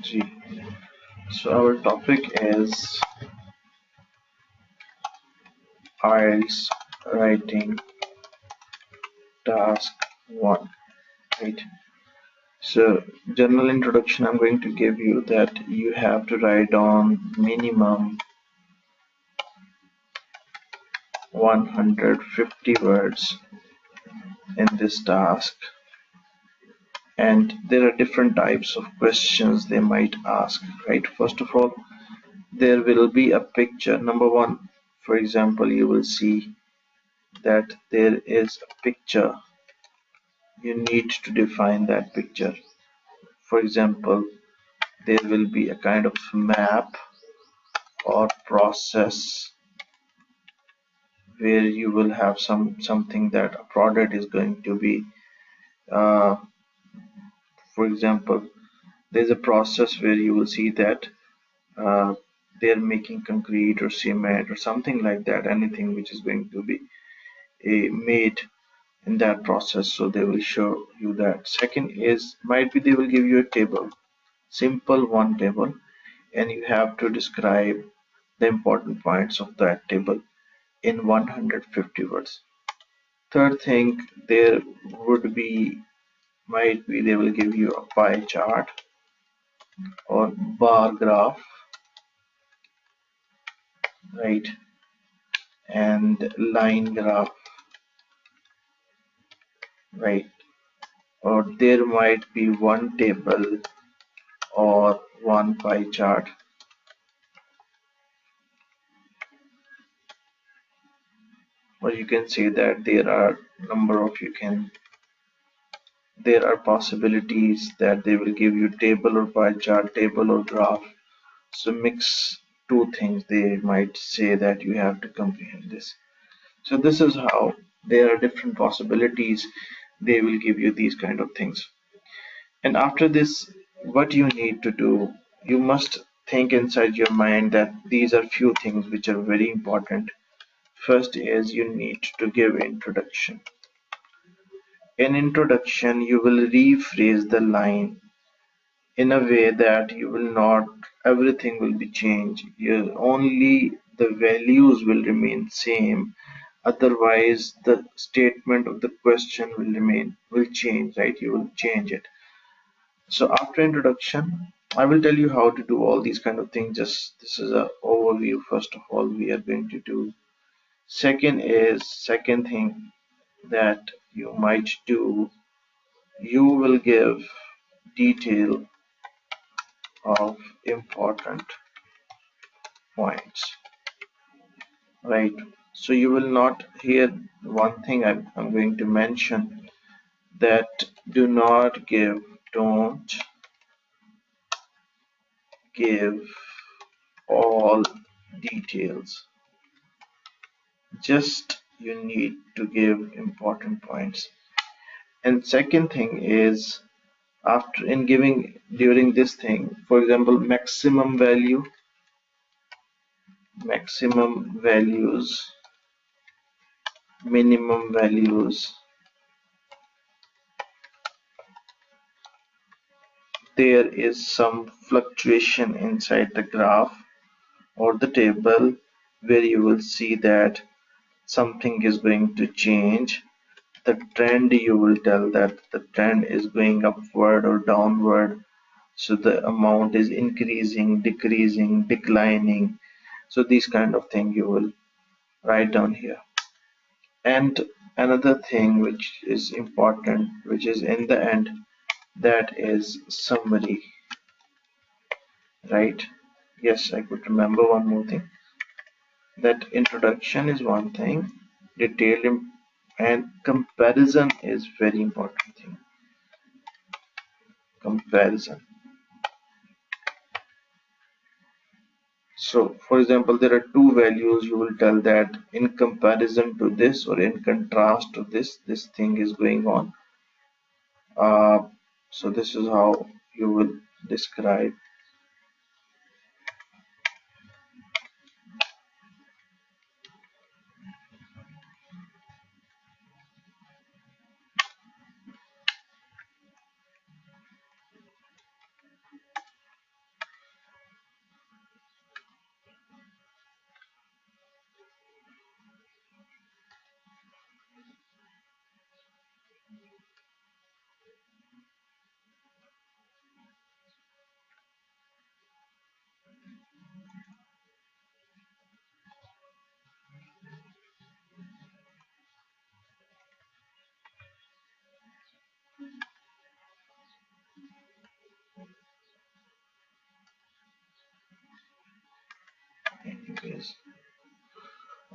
G. So our topic is IELTS writing task 1, right? So general introduction I'm going to give you that you have to write on minimum 150 words in this task, and there are different types of questions they might ask, right? First of all, there will be a picture. Number one, for example, you will see that there is a picture. You need to define that picture. For example, there will be a kind of map or process where you will have something that a product is going to be. uh, for example, there's a process where you will see that uh, they're making concrete or cement or something like that, anything which is going to be made in that process. So they will show you that. Second is, might be they will give you a table, simple one table, and you have to describe the important points of that table in 150 words. Third thing, there would be, might be they will give you a pie chart or bar graph, right, and line graph, right, or there might be one table or one pie chart, or you can say that there are number of, there are possibilities that they will give you table or pie chart, table or graph. So mix two things, they might say that you have to comprehend this. So this is how there are different possibilities. They will give you these kind of things. And after this, what you need to do, you must think inside your mind that these are few things which are very important. First is you need to give introduction. In introduction, you will rephrase the line in a way that you will not, everything will be changed. You, only the values will remain same. Otherwise, the statement of the question will change, right? You will change it. So after introduction, I will tell you how to do all these kind of things. Just this is a overview. First of all, we are going to do. Second thing that you might do, you will give detail of important points, right? So you will not hear one thing I'm going to mention, that do not give, don't give all details. Just you need to give important points. And second thing is, after in giving during this thing, for example, maximum values, minimum values, there is some fluctuation inside the graph or the table where you will see that something is going to change. The trend, you will tell that the trend is going upward or downward. So the amount is increasing, decreasing, declining. So these kind of thing you will write down here. And another thing which is important, which is in the end, that is summary, right? Yes, I could remember one more thing, that introduction is one thing, detailed and comparison is very important thing. Comparison. So for example, there are two values, you will tell that in comparison to this or in contrast to this thing is going on. So this is how you will describe.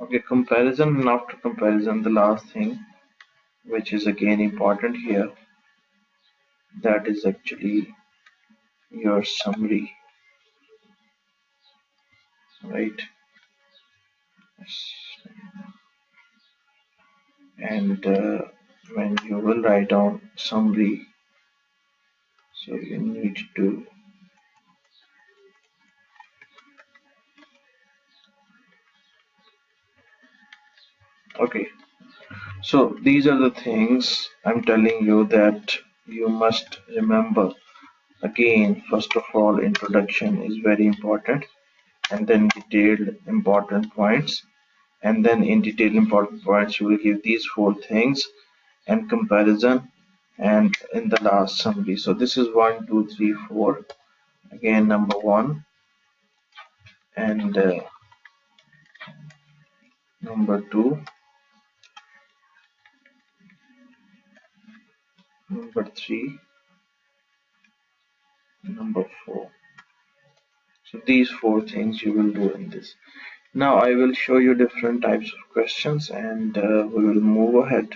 Okay, comparison, and after comparison, the last thing, which is again important here, that is actually your summary, right? And when you will write down summary, so you need to, okay, so these are the things I'm telling you that you must remember. Again, first of all, introduction is very important, and then detailed important points, and then in detailed important points you will give these four things, and comparison, and in the last summary. So this is one, two, three, four. Again, number one, and number two, number three, number four. So these four things you will do in this. Now I will show you different types of questions, and we will move ahead.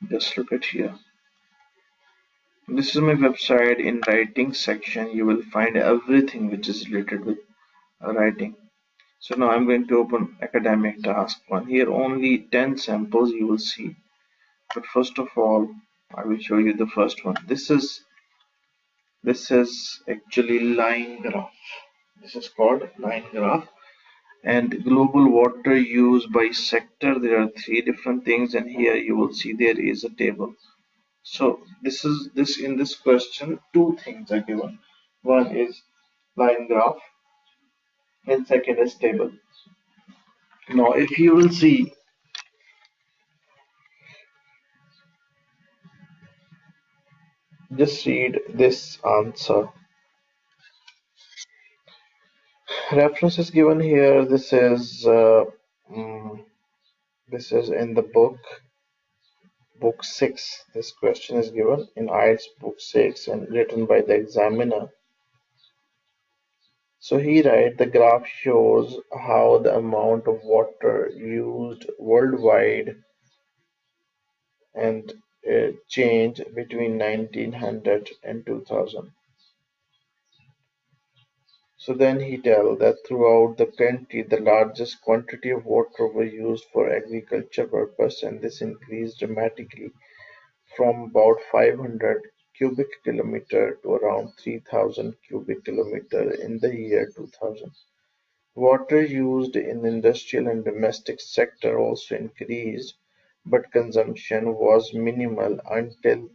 Just look at here. This is my website. In writing section you will find everything which is related with writing. So now I'm going to open academic task 1. Here only 10 samples you will see. But first of all, I will show you the first one. This is actually line graph. This is called line graph. And global water use by sector. There are three different things, and here you will see there is a table. So this in this question, two things are given. One is line graph, and second is table. Now, if you will see, just read this answer. Reference is given here. Mm, this is in the book 6. This question is given in IELTS book 6 and written by the examiner. So he writes the graph shows how the amount of water used worldwide and change between 1900 and 2000. So then he tells that throughout the country the largest quantity of water were used for agriculture purpose, and this increased dramatically from about 500 cubic kilometer to around 3000 cubic kilometer in the year 2000. Water used in industrial and domestic sector also increased, but consumption was minimal until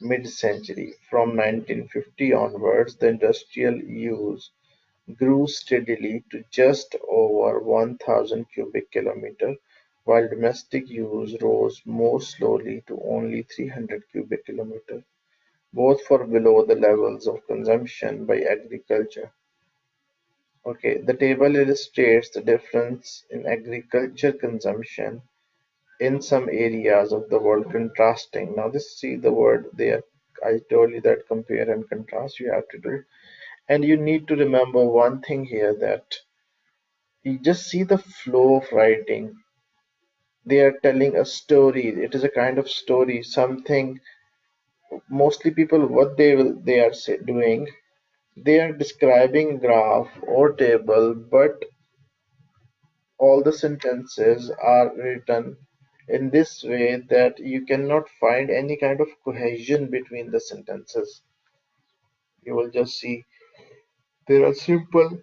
mid-century. From 1950 onwards, the industrial use grew steadily to just over 1000 cubic kilometer, while domestic use rose more slowly to only 300 cubic kilometer, both far below the levels of consumption by agriculture. Okay, the table illustrates the difference in agriculture consumption in some areas of the world contrasting. Now this see the word there. I told you that compare and contrast you have to do. And you need to remember one thing here, that you just see the flow of writing. They are telling a story. It is a kind of story, something. Mostly people, what they are doing, they are describing graph or table, but all the sentences are written in this way that you cannot find any kind of cohesion between the sentences. You will just see there are simple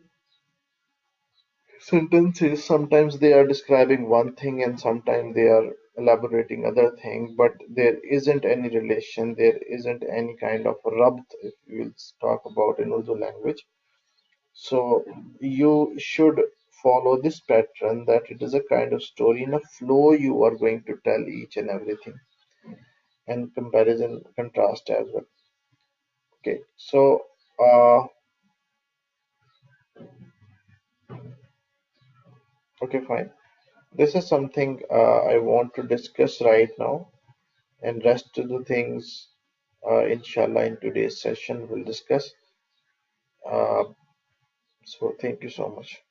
sentences. Sometimes they are describing one thing and sometimes they are elaborating other thing, but there isn't any relation, there isn't any kind of rabt, if we will talk about in Urdu language. So you should follow this pattern, that it is a kind of story in a flow you are going to tell each and everything, and comparison contrast as well. Okay, so okay, fine. This is something I want to discuss right now, and rest of the things, inshallah, in today's session we'll discuss. Uh, so thank you so much.